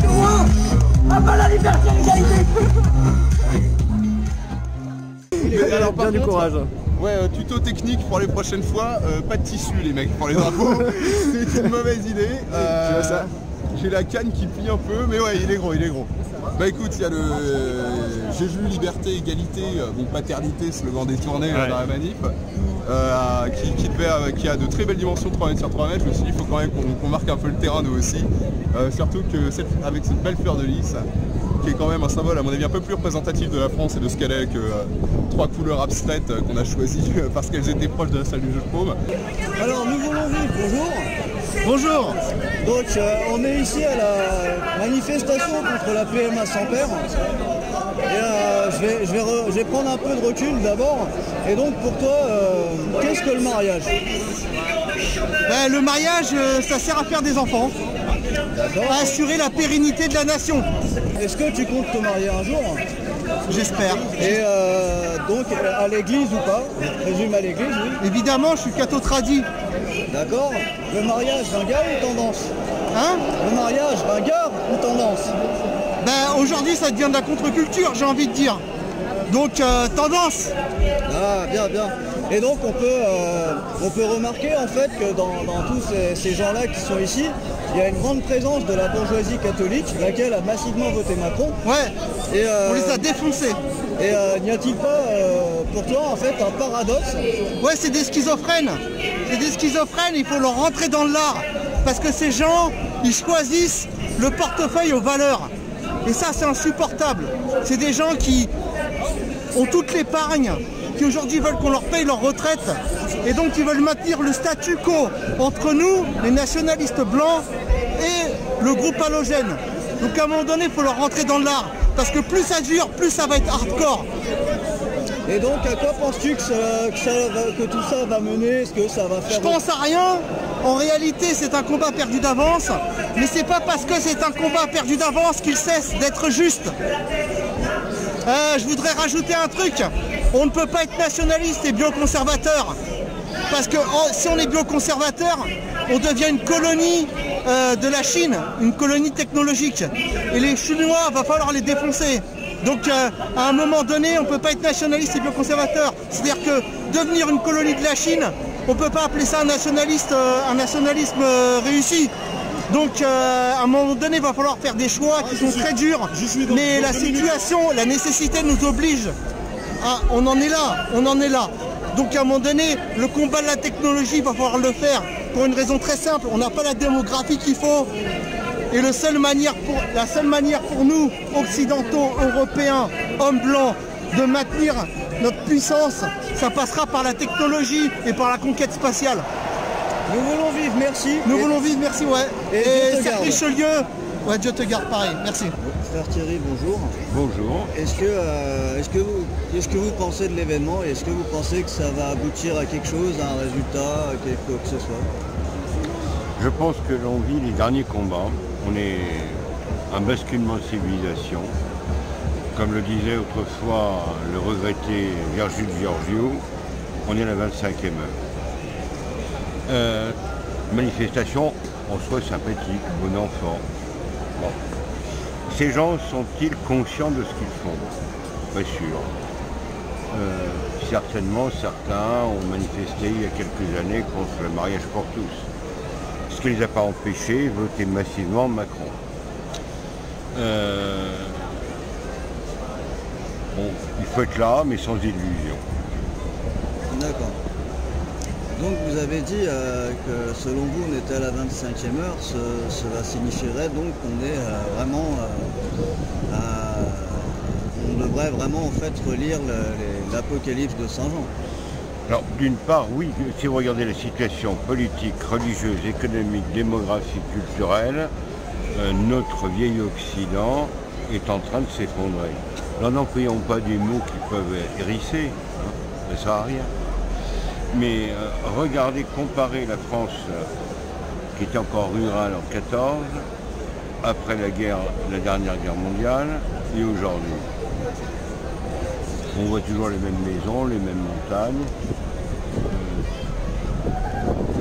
moi, à pas la liberté et l'égalité. Alors, bien du courage. Ouais, tuto technique pour les prochaines fois, pas de tissu les mecs pour les drapeaux, c'est une mauvaise idée. Tu vois ça? J'ai la canne qui plie un peu, mais ouais, il est gros, il est gros. Bah écoute, il y a le Jésus, liberté, égalité, bon paternité, slogan détourné dans la manif, qui a de très belles dimensions, 3 mètres sur 3 mètres. Je me suis dit, il faut quand même qu'on marque un peu le terrain nous aussi, surtout que avec cette belle fleur de lys, qui est quand même un symbole à mon avis un peu plus représentatif de la France et de ce qu'elle est que 3 couleurs abstraites qu'on a choisies parce qu'elles étaient proches de la salle du jeu de paume. Alors nous voulons vivre, bonjour. Bonjour. Donc on est ici à la manifestation contre la PMA sans père. Et je vais prendre un peu de recul d'abord. Et donc pour toi, qu'est-ce que le mariage? Ben, le mariage, ça sert à faire des enfants, à assurer la pérennité de la nation. Est-ce que tu comptes te marier un jour? J'espère. Et donc à l'église ou pas? Je présume à l'église, oui. Évidemment, je suis catho-tradi. D'accord. Le mariage, ringard ou tendance? Hein? Le mariage, ringard ou tendance? Ben, aujourd'hui, ça devient de la contre-culture, j'ai envie de dire. Donc, tendance. Ah, bien, bien. Et donc on peut remarquer en fait que dans tous ces gens-là qui sont ici, il y a une grande présence de la bourgeoisie catholique, laquelle a massivement voté Macron. Ouais, et, on les a défoncés. Et n'y a-t-il pas pour toi en fait un paradoxe? Ouais, c'est des schizophrènes. C'est des schizophrènes, il faut leur rentrer dans l'art. Parce que ces gens, ils choisissent le portefeuille aux valeurs. Et ça, c'est insupportable. C'est des gens qui ont toute l'épargne, qui aujourd'hui veulent qu'on leur paye leur retraite et donc ils veulent maintenir le statu quo entre nous, les nationalistes blancs et le groupe halogène. Donc à un moment donné, il faut leur rentrer dans l'art parce que plus ça dure, plus ça va être hardcore. Et donc à quoi penses-tu que tout ça va mener? Est-ce que ça va faire... Je pense à rien. En réalité, c'est un combat perdu d'avance, mais c'est pas parce que c'est un combat perdu d'avance qu'il cesse d'être juste. Je voudrais rajouter un truc. On ne peut pas être nationaliste et bioconservateur. Parce que si on est bioconservateur, on devient une colonie de la Chine, une colonie technologique. Et les Chinois, va falloir les défoncer. Donc à un moment donné, on ne peut pas être nationaliste et bioconservateur. C'est-à-dire que devenir une colonie de la Chine, on ne peut pas appeler ça un nationalisme réussi. Donc à un moment donné, il va falloir faire des choix qui sont très durs. Mais la situation, la nécessité nous oblige. On en est là, on en est là. Donc à un moment donné, le combat de la technologie, il va falloir le faire pour une raison très simple. On n'a pas la démographie qu'il faut. Et la seule manière pour nous, occidentaux, européens, hommes blancs, de maintenir notre puissance, ça passera par la technologie et par la conquête spatiale. Nous voulons vivre, merci. Nous voulons vivre, merci, ouais. Et Cercle Richelieu, ouais, Dieu te garde, pareil, merci. Frère Thierry, bonjour. Bonjour. Qu'est-ce que vous pensez de l'événement? Est-ce que vous pensez que ça va aboutir à quelque chose, à un résultat, à quelque que ce soit? Je pense que l'on vit les derniers combats. On est un basculement de civilisation. Comme le disait autrefois le regretté Virgile Giorgio, on est à la 25e heure. Manifestation en soi sympathique, bon enfant. Bon. Ces gens sont-ils conscients de ce qu'ils font? Pas sûr. Certainement, certains ont manifesté il y a quelques années contre le mariage pour tous. Ce qui ne les a pas empêchés de voter massivement Macron. Bon, il faut être là, mais sans illusion. D'accord. Donc vous avez dit que selon vous on était à la 25e heure, cela signifierait donc qu'on est on devrait vraiment en fait relire l'Apocalypse de Saint Jean. Alors d'une part, oui, si vous regardez la situation politique, religieuse, économique, démographique, culturelle, notre vieil Occident est en train de s'effondrer. Là, n'employons pas des mots qui peuvent hérisser, hein, ça ne sert à rien. Mais regardez, comparez la France qui était encore rurale en 14, après la dernière guerre mondiale, et aujourd'hui. On voit toujours les mêmes maisons, les mêmes montagnes.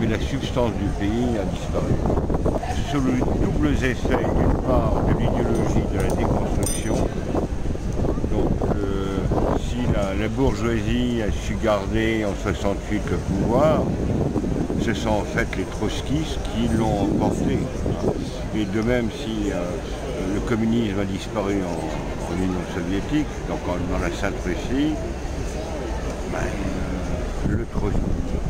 mais la substance du pays a disparu. Sous le double essai, d'une part, de l'idéologie de la déconstruction, donc si la bourgeoisie a su garder en 68 le pouvoir, ce sont en fait les trotskistes qui l'ont emporté. Et de même, si le communisme a disparu en Union soviétique, donc dans la Sainte-Russie, le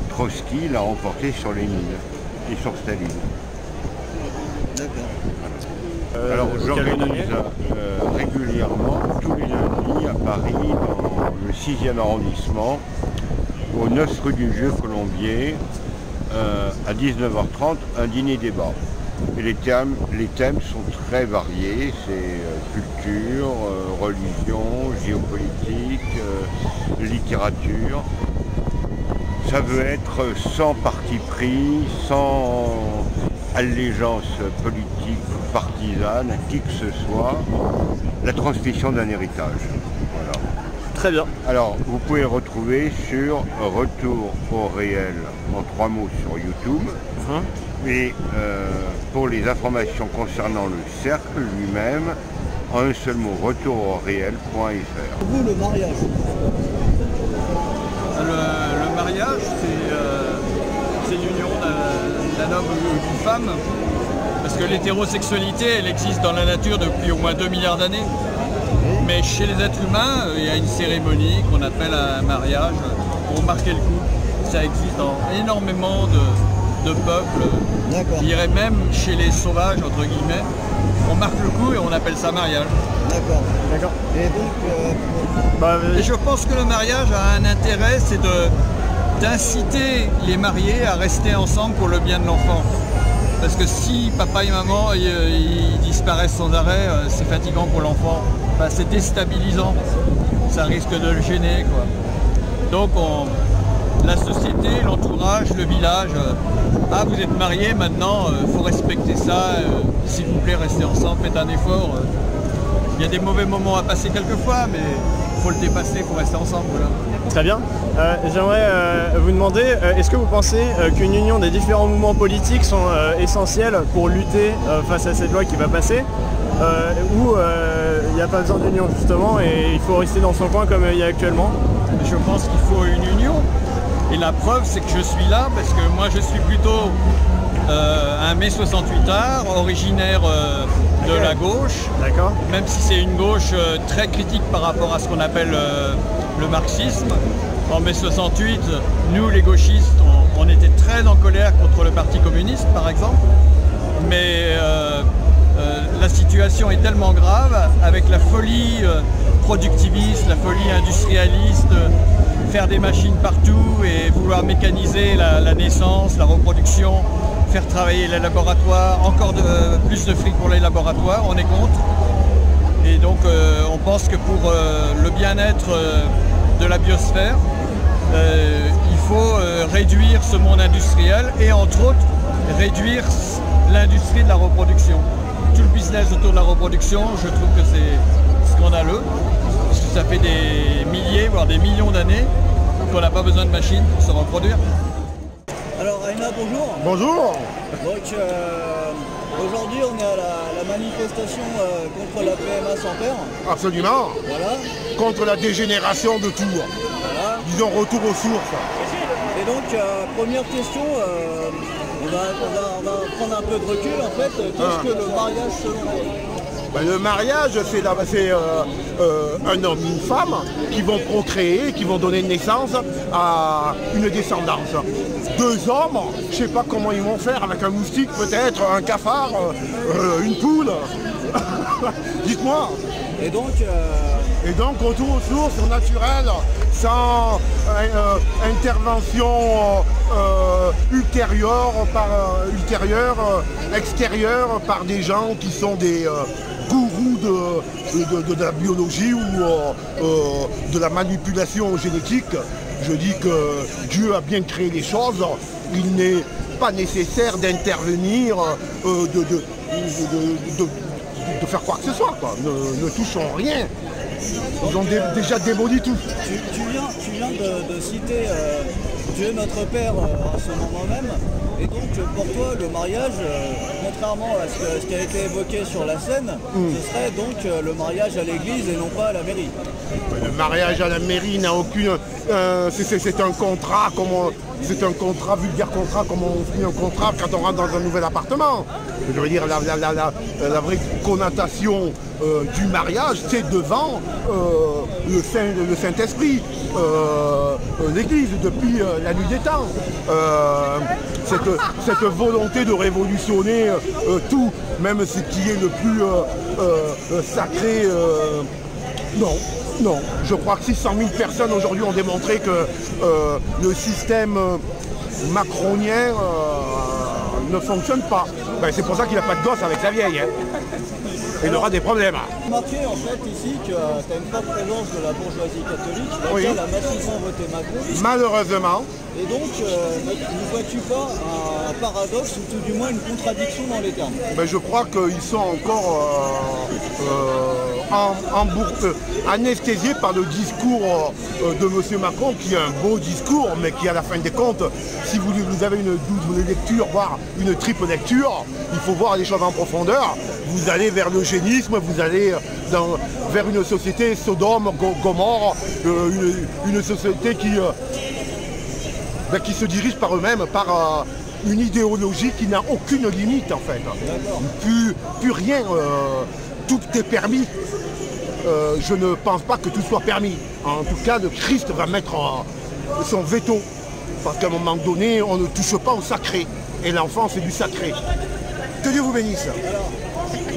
Trotsky l'a emporté sur Lénine et sur Staline. D'accord. Alors j'organise régulièrement, tous les lundis, à Paris, dans le 6e arrondissement, au 9 rue du Vieux Colombier, à 19h30, un dîner-débat. Et les thèmes sont très variés, c'est culture, religion, géopolitique, littérature. Ça veut être sans parti pris, sans allégeance politique ou partisane, à qui que ce soit, la transmission d'un héritage. Voilà. Très bien. Alors, vous pouvez le retrouver sur Retour au réel en 3 mots sur YouTube. Et pour les informations concernant le cercle lui-même, en un seul mot, retoursauréel.fr. Vous, le mariage. Le mariage, c'est l'union d'un homme ou d'une femme, parce que l'hétérosexualité, elle existe dans la nature depuis au moins 2 milliards d'années. Mais chez les êtres humains, il y a une cérémonie qu'on appelle un mariage pour marquer le coup. Ça existe dans énormément de peuples. Je dirais même chez les sauvages, entre guillemets, on marque le coup et on appelle ça mariage. D'accord. Et donc... Et je pense que le mariage a un intérêt, c'est d'inciter les mariés à rester ensemble pour le bien de l'enfant. Parce que si papa et maman ils disparaissent sans arrêt, c'est fatigant pour l'enfant. Enfin, c'est déstabilisant. Ça risque de le gêner, quoi. Donc la société, l'entourage, le village, ah vous êtes mariés maintenant, faut respecter ça, s'il vous plaît restez ensemble, faites un effort. Il y a des mauvais moments à passer quelquefois, mais il faut le dépasser, il faut rester ensemble. Voilà. Très bien. J'aimerais vous demander, est-ce que vous pensez qu'une union des différents mouvements politiques sont essentielles pour lutter face à cette loi qui va passer, ou il n'y a pas besoin d'union justement et il faut rester dans son coin comme il y a actuellement? Je pense qu'il faut une union. Et la preuve, c'est que je suis là parce que moi je suis plutôt un mai 68ard, originaire de la gauche. D'accord. Même si c'est une gauche très critique par rapport à ce qu'on appelle le marxisme. En mai 68, nous les gauchistes, on était très en colère contre le Parti communiste par exemple. Mais la situation est tellement grave avec la folie productiviste, la folie industrialiste, faire des machines partout et vouloir mécaniser la naissance, la reproduction, faire travailler les laboratoires, encore plus de fric pour les laboratoires, on est contre. Et donc on pense que pour le bien-être de la biosphère, il faut réduire ce monde industriel et entre autres réduire l'industrie de la reproduction. Tout le business autour de la reproduction, je trouve que c'est scandaleux, parce que ça fait des milliers, voire des millions d'années qu'on n'a pas besoin de machines pour se reproduire. Alors Aïna, bonjour. Bonjour. Donc aujourd'hui on est à la manifestation contre la PMA sans père. Absolument. Voilà. Contre la dégénération de tout. Voilà. Disons retour aux sources. Et donc première question, on va prendre un peu de recul en fait. Qu'est-ce que le mariage selon vous? Le mariage, c'est un homme et une femme qui vont procréer, qui vont donner naissance à une descendance. 2 hommes, je sais pas comment ils vont faire avec un moustique peut-être, un cafard, une poule. Dites-moi. Et donc retour aux sources naturelles, sans intervention extérieure par des gens qui sont des gourous de la biologie ou de la manipulation génétique. Je dis que Dieu a bien créé les choses, il n'est pas nécessaire d'intervenir, de faire quoi que ce soit, quoi. Ne touchons rien. Ils ont déjà démoli tout. Tu viens de citer Tu es notre père à ce moment même. Et donc pour toi, le mariage, contrairement à ce qui a été évoqué sur la scène, ce serait donc le mariage à l'église et non pas à la mairie. Le mariage à la mairie n'a aucune... c'est un contrat, c'est un contrat, vulgaire contrat, comme on finit un contrat quand on rentre dans un nouvel appartement. Je veux dire, la vraie connotation du mariage, c'est devant le Saint-Esprit, l'Église, depuis la nuit des temps. Cette volonté de révolutionner tout, même ce qui est le plus sacré, non, je crois que 600 000 personnes aujourd'hui ont démontré que le système macronien ne fonctionne pas. Ben, c'est pour ça qu'il n'a pas de gosse avec sa vieille. Hein. Il aura des problèmes. Remarquez en fait ici que tu as une forte présence de la bourgeoisie catholique, laquelle a massivement voté Macron. Malheureusement. Et donc, ne vois-tu pas un paradoxe ou tout du moins une contradiction dans les termes? Ben, je crois qu'ils sont encore anesthésiés par le discours de M. Macron, qui est un beau discours, mais qui à la fin des comptes, si vous avez une double lecture, voire une triple lecture, il faut voir les choses en profondeur. Vous allez vers l'eugénisme, vous allez vers une société Sodome, Gomorre, une société qui se dirige par eux-mêmes, par une idéologie qui n'a aucune limite en fait. Plus rien, tout est permis. Je ne pense pas que tout soit permis. En tout cas, le Christ va mettre son veto. Parce qu'à un moment donné, on ne touche pas au sacré. Et l'enfant, c'est du sacré. Que Dieu vous bénisse.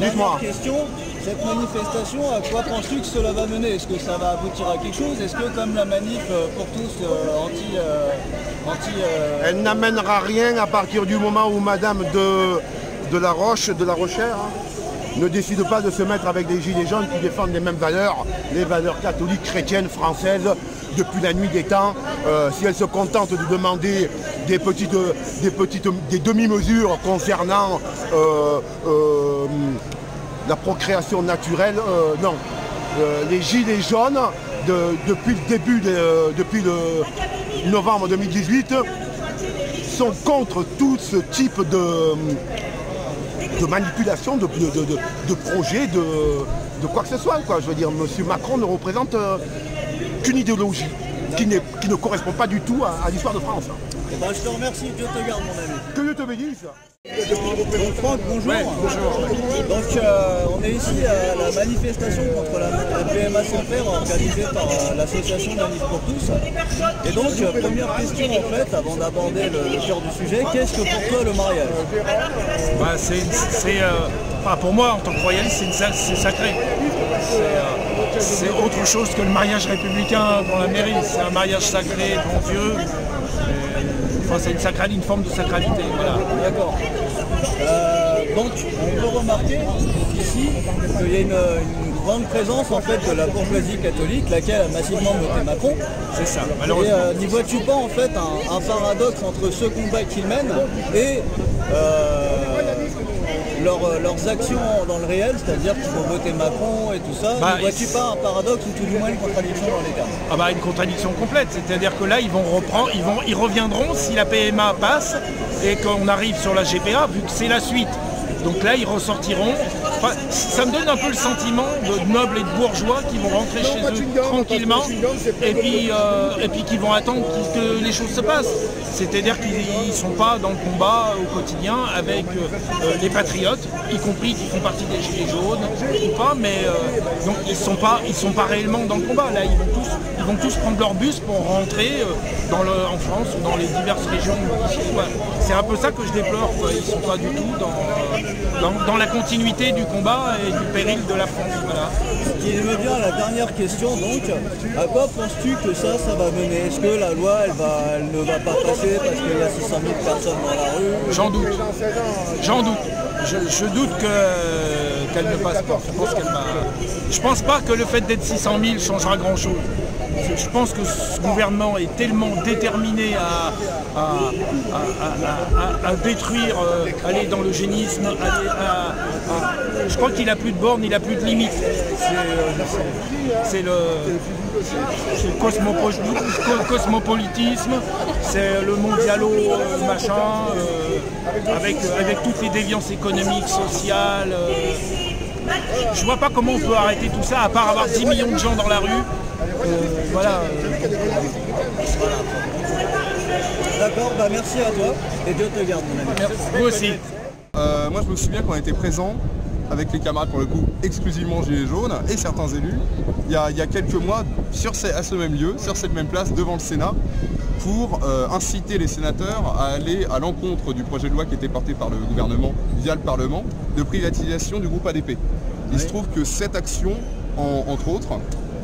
Dites-moi. Question, cette manifestation, à quoi penses-tu que cela va mener? Est-ce que ça va aboutir à quelque chose? Est-ce que comme la manif pour tous Elle n'amènera rien à partir du moment où Madame de la Rochère, ne décide pas de se mettre avec des gilets jaunes qui défendent les mêmes valeurs, les valeurs catholiques, chrétiennes, françaises, depuis la nuit des temps. Si elle se contente de demander des demi-mesures concernant la procréation naturelle, non. Les gilets jaunes, depuis le début, depuis le novembre 2018, sont contre tout ce type de manipulation, de projet, de quoi que ce soit. Quoi. Je veux dire, M. Macron ne représente qu'une idéologie qui ne correspond pas du tout à l'histoire de France. Eh ben, je te remercie, Dieu te garde mon ami. Que Dieu te bénisse. Donc Franck, bonjour. Ouais, bonjour. Donc on est ici à la manifestation contre la PMA sans faire organisée par l'association Manif pour tous. Et donc première question en fait, avant d'aborder le cœur du sujet, qu'est-ce que pour toi le mariage? Pour moi en tant que royaliste c'est sacré. C'est autre chose que le mariage républicain dans la mairie. C'est un mariage sacré, bon Dieu. Enfin, c'est une forme de sacralité. Voilà. D'accord. Donc on peut remarquer ici qu'il y a une grande présence en fait de la bourgeoisie catholique, laquelle a massivement voté Macron. C'est ça, Et malheureusement. n'y vois-tu pas en fait un paradoxe entre ce combat qu'ils mènent et leurs actions dans le réel, c'est-à-dire qu'ils vont voter Macron et tout ça? Ne vois-tu pas un paradoxe ou tout du moins une contradiction dans les termes? Une contradiction complète, c'est-à-dire que là ils reviendront si la PMA passe et qu'on arrive sur la GPA, vu que c'est la suite. Donc là ils ressortiront. Enfin, ça me donne un peu le sentiment de nobles et de bourgeois qui vont rentrer chez eux tranquillement et puis qui vont attendre que les choses se passent. C'est-à-dire qu'ils ne sont pas dans le combat au quotidien avec les patriotes, y compris qui font partie des Gilets jaunes ou pas, mais donc ils sont pas réellement dans le combat. Là, ils vont tous prendre leur bus pour rentrer en France ou dans les diverses régions. C'est un peu ça que je déplore, quoi. Ils ne sont pas du tout dans la continuité du combat et du péril de la France. Voilà. Ce qui me vient à la dernière question donc, à quoi penses-tu que ça va mener? Est-ce que la loi elle ne va pas passer parce qu'il y a 600 000 personnes dans la rue? J'en doute. Je doute qu'elle ne passe pas. Je pense pas que le fait d'être 600 000 changera grand-chose. Je pense que ce gouvernement est tellement déterminé à détruire, aller dans l'eugénisme, Je crois qu'il n'a plus de borne, il n'a plus de limite. C'est le cosmopolitisme, c'est le mondialo machin, avec toutes les déviances économiques, sociales. Je vois pas comment on peut arrêter tout ça, à part avoir 10 millions de gens dans la rue. Voilà. D'accord, bah merci à toi et Dieu te garde mon ami. Merci. Vous aussi. Moi je me souviens qu'on était présents avec les camarades pour le coup exclusivement Gilets jaunes et certains élus il y a quelques mois à ce même lieu, sur cette même place devant le Sénat pour inciter les sénateurs à aller à l'encontre du projet de loi qui était porté par le gouvernement via le Parlement de privatisation du groupe ADP. Il se trouve que cette action, entre autres,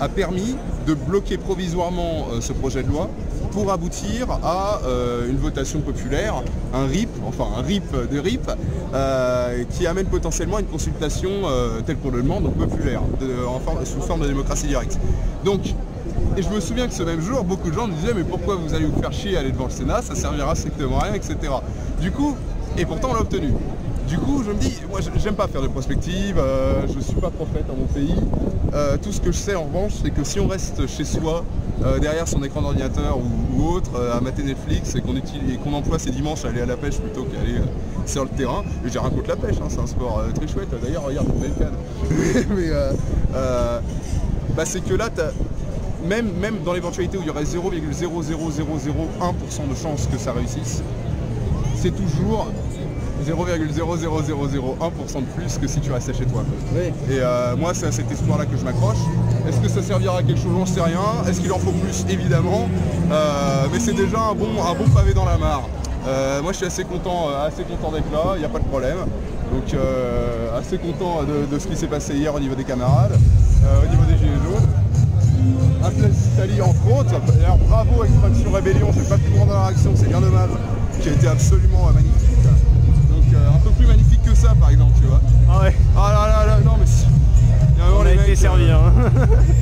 a permis de bloquer provisoirement ce projet de loi pour aboutir à une votation populaire, un RIP de RIP, qui amène potentiellement une consultation telle qu'on le demande, donc populaire, sous forme de démocratie directe. Donc, et je me souviens que ce même jour, beaucoup de gens me disaient mais pourquoi vous allez vous faire chier à aller devant le Sénat, ça servira strictement à rien, etc. Du coup, et pourtant on l'a obtenu. Du coup, je me dis, moi j'aime pas faire de prospective, je suis pas prophète dans mon pays. Tout ce que je sais en revanche, c'est que si on reste chez soi, derrière son écran d'ordinateur ou autre, à mater Netflix et qu'on emploie ses dimanches à aller à la pêche plutôt qu'à aller sur le terrain, et j'ai rien contre la pêche, hein, c'est un sport très chouette. D'ailleurs, regarde, vous avez le cadre. Mais c'est que là, même dans l'éventualité où il y aurait 0,00001% de chance que ça réussisse, c'est toujours 0,00001% de plus que si tu restais chez toi. Oui. Et moi c'est à cet espoir-là que je m'accroche. Est-ce que ça servira à quelque chose? J'en sais rien. Est-ce qu'il en faut plus? Évidemment. Mais c'est déjà un bon pavé dans la mare. Moi je suis assez content d'être là, il n'y a pas de problème. Donc assez content de ce qui s'est passé hier au niveau des camarades, au niveau des Gilets jaunes. Un Place d'Italie entre autres. D'ailleurs bravo Extraction Rébellion, je ne vais pas plus loin dans la réaction, c'est bien dommage, qui a été absolument magnifique. Un peu plus magnifique que ça par exemple, tu vois. Ah ouais. Ah là, non mais si. On a été servi hein.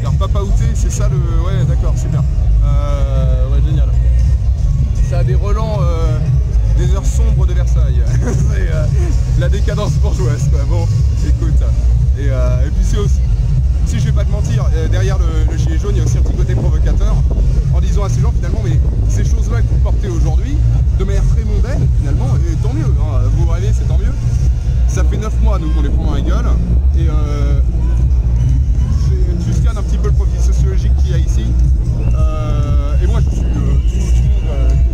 Alors papa outé, c'est ça le... Ouais d'accord, c'est bien. Ouais génial. Ça a des relents des heures sombres de Versailles. C'est la décadence bourgeoise quoi. Bon, écoute. Et puis c'est aussi... Si je vais pas te mentir, derrière le gilet jaune, il y a aussi un petit côté provocateur en disant à ces gens finalement mais ces choses-là que vous portez aujourd'hui de manière très mondaine finalement, et tant mieux, hein, vous rêvez, c'est tant mieux. Ça fait 9 mois nous qu'on les prend dans la gueule et tu scannes un petit peu le profil sociologique qu'il y a ici et moi je suis tout le monde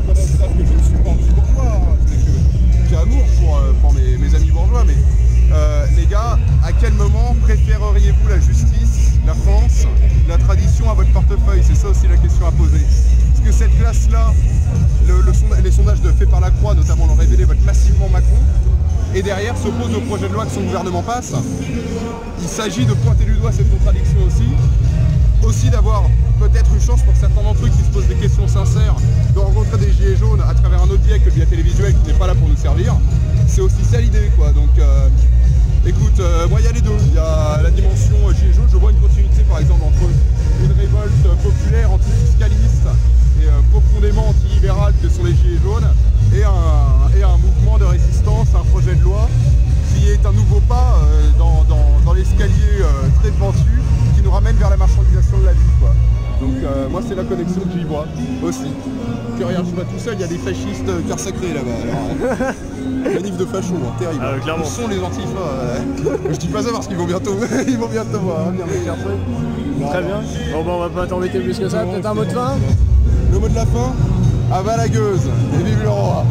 connaît ça que je ne suis pas anti-bourgeois, hein, j'ai amour pour mes amis bourgeois mais les gars, à quel moment préféreriez-vous la justice, la France, la tradition à votre portefeuille? C'est ça aussi la question à poser. Parce que cette classe-là, les sondages faits par la Croix notamment l'ont révélé, votent massivement Macron, et derrière s'oppose au projet de loi que son gouvernement passe. Il s'agit de pointer du doigt cette contradiction aussi d'avoir peut-être une chance pour certains d'entre eux qui se posent des questions sincères de rencontrer des gilets jaunes à travers un autre biais que le biais télévisuel qui n'est pas là pour nous servir. C'est aussi ça l'idée quoi. Donc écoute, moi il y a les deux. Il y a la dimension gilets jaunes, je vois une continuité par exemple entre une révolte populaire antifiscaliste et profondément anti-libérale que sont les gilets jaunes et un mouvement de résistance, un projet de loi qui est un nouveau pas dans l'escalier très pentu qui nous ramène vers la marchandisation de la vie quoi. Donc moi c'est la connexion que j'y vois aussi. Que regarde, je suis pas tout seul, il y a des fascistes cœur sacré là-bas. Manif de facho, hein, terrible. Ah, clairement. Où sont les antifas Je dis pas ça parce qu'ils vont bientôt venir me chercher. Très bien. Bon on va pas t'embêter plus que ça, peut-être un mot de fin? Le mot de la fin? À bas la gueuse et vive le roi.